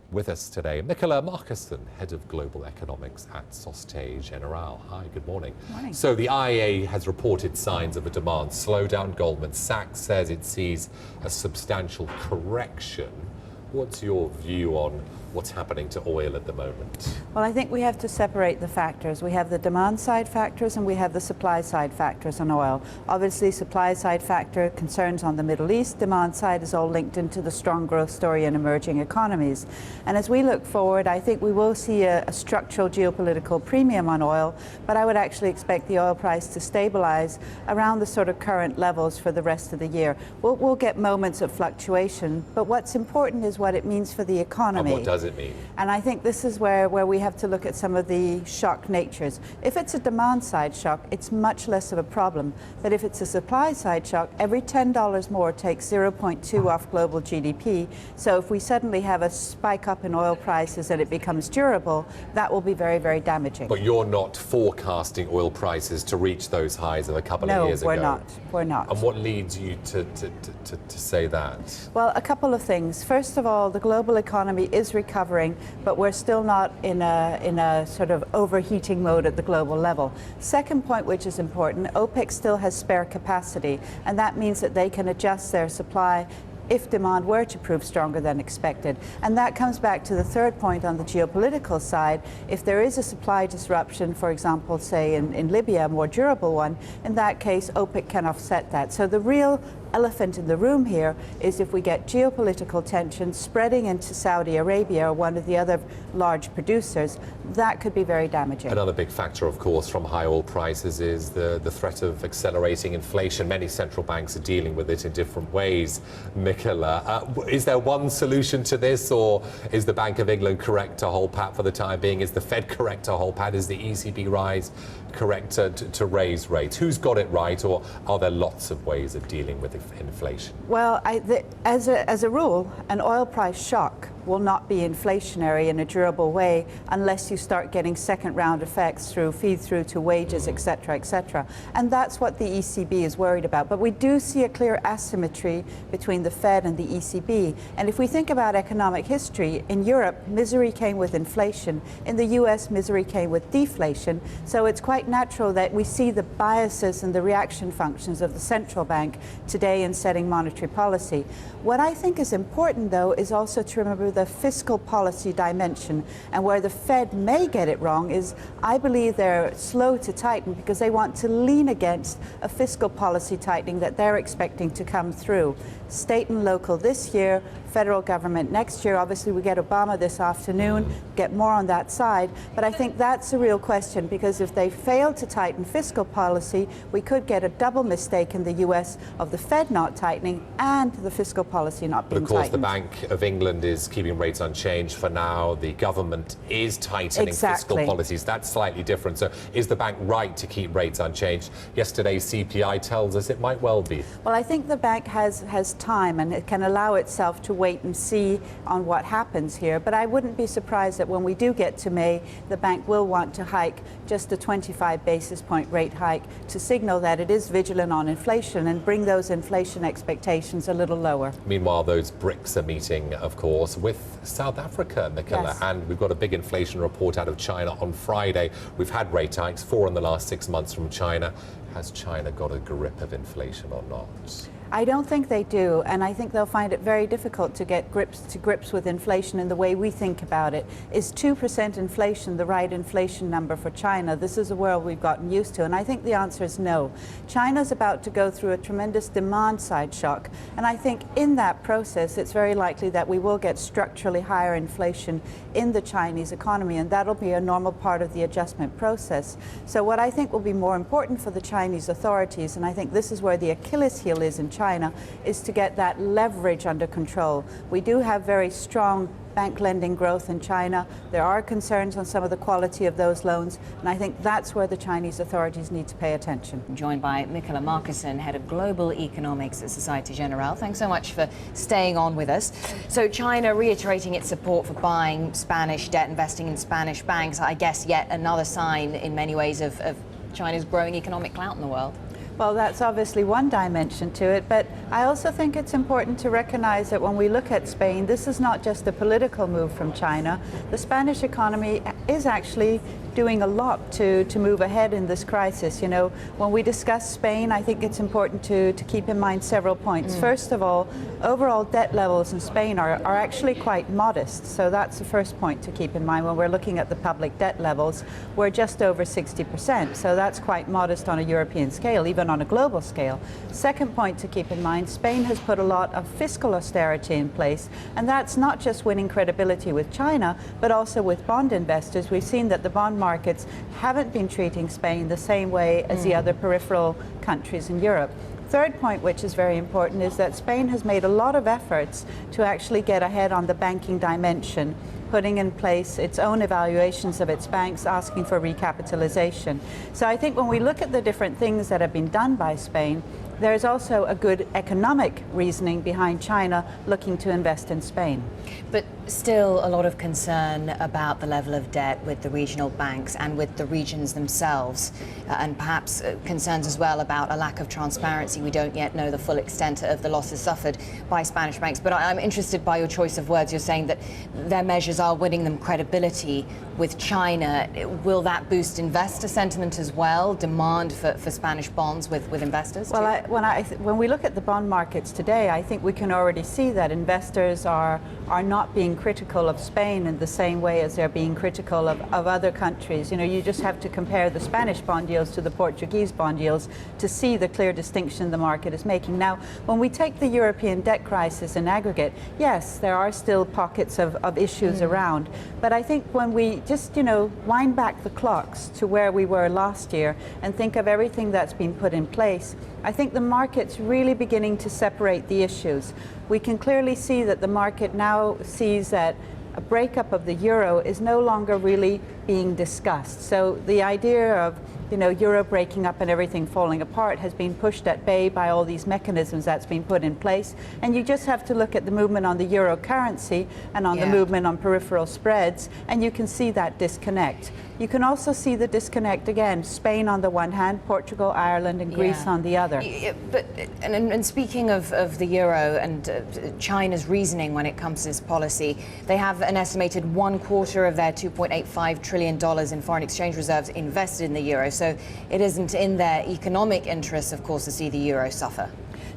With us today, Michala Marcussen, Head of Global Economics at Societe Generale. Hi, good morning. Morning. So the IEA has reported signs of a demand slowdown. Goldman Sachs says it sees a substantial correction. What's your view on what's happening to oil at the moment? Well, I think we have to separate the factors. We have the demand side factors and we have the supply side factors on oil. Obviously, supply side factor concerns on the Middle East. Demand side is all linked into the strong growth story in emerging economies. And as we look forward, I think we will see a structural geopolitical premium on oil, but I would actually expect the oil price to stabilize around the sort of current levels for the rest of the year. We'll get moments of fluctuation, but what's important is what it means for the economy. And what does it mean? And I think this is where we have to look at some of the shock natures. If it's a demand side shock, it's much less of a problem. But if it's a supply side shock, every $10 more takes 0.2 off global GDP. So if we suddenly have a spike up in oil prices and it becomes durable, that will be very, very damaging. But you're not forecasting oil prices to reach those highs of a couple of years ago? No, we're not. And what leads you to say that? Well, a couple of things. First of all, the global economy is recovering, but we're still not in a sort of overheating mode at the global level. Second point, which is important, OPEC still has spare capacity, and that means that they can adjust their supply if demand were to prove stronger than expected. And that comes back to the third point on the geopolitical side. If there is a supply disruption, for example, say in Libya, a more durable one, in that case, OPEC can offset that. So the real elephant in the room here is if we get geopolitical tension spreading into Saudi Arabia or one of the other large producers, that could be very damaging. Another big factor, of course, from high oil prices is the threat of accelerating inflation. Many central banks are dealing with it in different ways. Michala, is there one solution to this, or is the Bank of England correct to hold pat for the time being? Is the Fed correct to hold pat? Is the ECB correct to raise rates? Who's got it right, or are there lots of ways of dealing with inflation? Well, as a rule, an oil price shock will not be inflationary in a durable way unless you start getting second round effects through feed through to wages, et cetera, and that's what the ECB is worried about. But we do see a clear asymmetry between the Fed and the ECB. And if we think about economic history, in Europe, misery came with inflation. In the US, misery came with deflation. So it's quite natural that we see the biases and the reaction functions of the central bank today in setting monetary policy. What I think is important, though, is also to remember the fiscal policy dimension. And where the Fed may get it wrong is, I believe they're slow to tighten because they want to lean against a fiscal policy tightening that they're expecting to come through. State and local this year, federal government next year. Obviously, we get Obama this afternoon, get more on that side. But I think that's a real question, because if they fail to tighten fiscal policy, we could get a double mistake in the US of the Fed not tightening and the fiscal policy not being tightened. But of course, the Bank of England is keeping rates unchanged for now. The government is tightening fiscal policies. That's slightly different. So is the bank right to keep rates unchanged? Yesterday's CPI tells us it might well be. Well, I think the bank has time, and it can allow itself to wait and see on what happens here. But I wouldn't be surprised that when we do get to May, the bank will want to hike just a 25 basis point rate hike to signal that it is vigilant on inflation and bring those inflation expectations a little lower. Meanwhile, those BRICS are meeting, of course, with South Africa, Michala, yes. And we've got a big inflation report out of China on Friday. We've had rate hikes, 4 in the last 6 months from China. Has China got a grip of inflation or not? I don't think they do, and I think they'll find it very difficult to get grips with inflation in the way we think about it. Is 2% inflation the right inflation number for China? This is a world we've gotten used to, and I think the answer is no. China's about to go through a tremendous demand side shock, and I think in that process it's very likely that we will get structurally higher inflation in the Chinese economy, and that'll be a normal part of the adjustment process. So what I think will be more important for the Chinese authorities, and I think this is where the Achilles heel is in China, is to get that leverage under control. We do have very strong bank lending growth in China. There are concerns on some of the quality of those loans, and I think that's where the Chinese authorities need to pay attention. I'm joined by Michala Marcussen, Head of Global Economics at Societe Generale. Thanks so much for staying on with us. So China reiterating its support for buying Spanish debt, investing in Spanish banks, I guess yet another sign in many ways of China's growing economic clout in the world. Well, that's obviously one dimension to it, but I also think it's important to recognize that when we look at Spain, this is not just a political move from China. The Spanish economy is actually doing a lot to move ahead in this crisis. You know, when we discuss Spain, I think it's important to keep in mind several points. First of all, overall debt levels in Spain are actually quite modest. So that's the first point to keep in mind when we're looking at the public debt levels. We're just over 60%. So that's quite modest on a European scale, even on a global scale. Second point to keep in mind, Spain has put a lot of fiscal austerity in place. And that's not just winning credibility with China, but also with bond investors. We've seen that the bond markets haven't been treating Spain the same way as the other peripheral countries in Europe. Third point, which is very important, is that Spain has made a lot of efforts to actually get ahead on the banking dimension, putting in place its own evaluations of its banks, asking for recapitalization. So I think when we look at the different things that have been done by Spain, there's also a good economic reasoning behind China looking to invest in Spain. But still a lot of concern about the level of debt with the regional banks and with the regions themselves, and perhaps concerns as well about a lack of transparency. We don't yet know the full extent of the losses suffered by Spanish banks. But I'm interested by your choice of words. You're saying that their measures are winning them credibility with China. Will that boost investor sentiment as well, demand for Spanish bonds with investors? Well, when we look at the bond markets today, I think we can already see that investors are not being critical of Spain in the same way as they're being critical of other countries. You know, you just have to compare the Spanish bond yields to the Portuguese bond yields to see the clear distinction the market is making. Now, when we take the European debt crisis in aggregate, yes, there are still pockets of issues around. But I think when we just, you know, wind back the clocks to where we were last year and think of everything that's been put in place, I think the market's really beginning to separate the issues. We can clearly see that the market now sees that a breakup of the euro is no longer really being discussed. So the idea of, you know, euro breaking up and everything falling apart has been pushed at bay by all these mechanisms that's been put in place. And you just have to look at the movement on the euro currency and on the movement on peripheral spreads, and you can see that disconnect. You can also see the disconnect again, Spain on the one hand, Portugal, Ireland and Greece on the other. But and speaking of the euro and China's reasoning when it comes to this policy, they have an estimated 1/4 of their $2.85 trillion in foreign exchange reserves invested in the euro. So it isn't in their economic interests, of course, to see the euro suffer.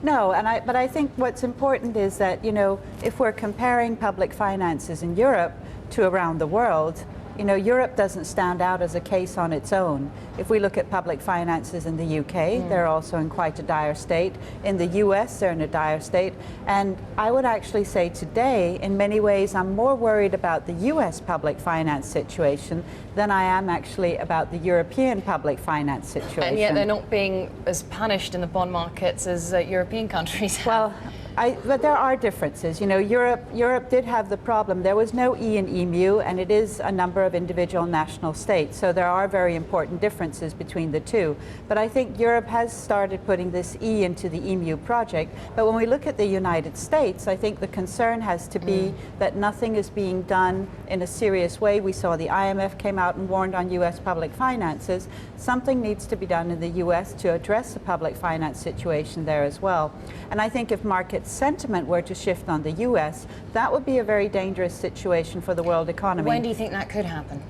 No, but I think what's important is that, you know, if we're comparing public finances in Europe to around the world, you know, Europe doesn't stand out as a case on its own. If we look at public finances in the UK, they're also in quite a dire state. In the US, they're in a dire state. And I would actually say today, in many ways, I'm more worried about the US public finance situation than I am actually about the European public finance situation. And yet they're not being as punished in the bond markets as European countries have. Well, but there are differences. You know, Europe did have the problem. There was no E in EMU, and it is a number of individual national states. So there are very important differences between the two. But I think Europe has started putting this E into the EMU project. But when we look at the United States, I think the concern has to be that nothing is being done in a serious way. We saw the IMF came out and warned on U.S. public finances. Something needs to be done in the U.S. to address the public finance situation there as well. And I think if market sentiment were to shift on the U.S., that would be a very dangerous situation for the world economy. When do you think that could happen?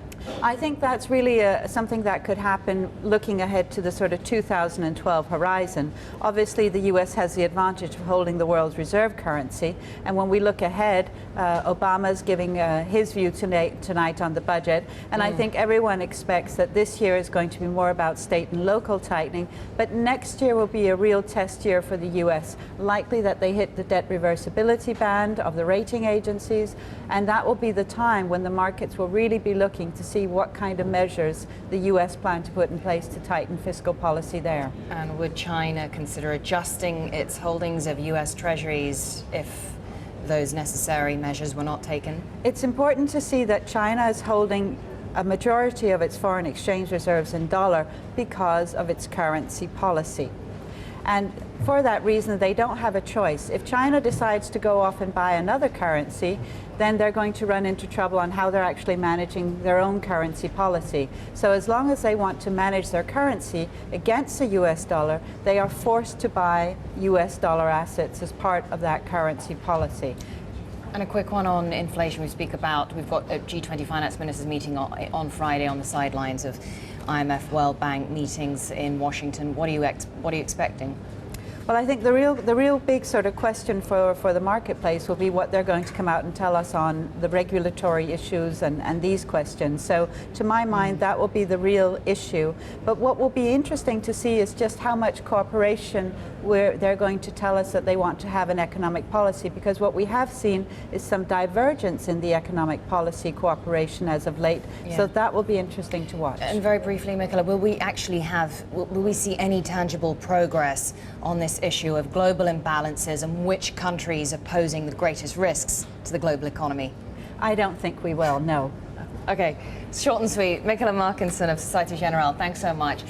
I think that's really something that could happen looking ahead to the sort of 2012 horizon. Obviously, the U.S. has the advantage of holding the world's reserve currency. And when we look ahead, Obama's giving his view tonight on the budget. And I think everyone expects that this year is going to be more about state and local tightening. But next year will be a real test year for the U.S. Likely that they hit the debt reversibility band of the rating agencies. And that will be the time when the markets will really be looking to see what kind of measures the U.S. plan to put in place to tighten fiscal policy there. And would China consider adjusting its holdings of U.S. Treasuries if those necessary measures were not taken? It's important to see that China is holding a majority of its foreign exchange reserves in dollar because of its currency policy. And for that reason, they don't have a choice. If China decides to go off and buy another currency, then they're going to run into trouble on how they're actually managing their own currency policy. So as long as they want to manage their currency against the US dollar, they are forced to buy US dollar assets as part of that currency policy. And a quick one on inflation. We've got a G20 finance ministers meeting on Friday on the sidelines of IMF World Bank meetings in Washington. What are you expecting? Well, I think the real big sort of question for the marketplace will be what they're going to come out and tell us on the regulatory issues and these questions. So to my mind, that will be the real issue. But what will be interesting to see is just how much cooperation they're going to tell us that they want to have an economic policy, because what we have seen is some divergence in the economic policy cooperation as of late. Yeah. So that will be interesting to watch. And very briefly, Michala, will we see any tangible progress on this issue of global imbalances and which countries are posing the greatest risks to the global economy? I don't think we will, no. Okay, short and sweet. Michala Marcussen of Societe Generale, thanks so much.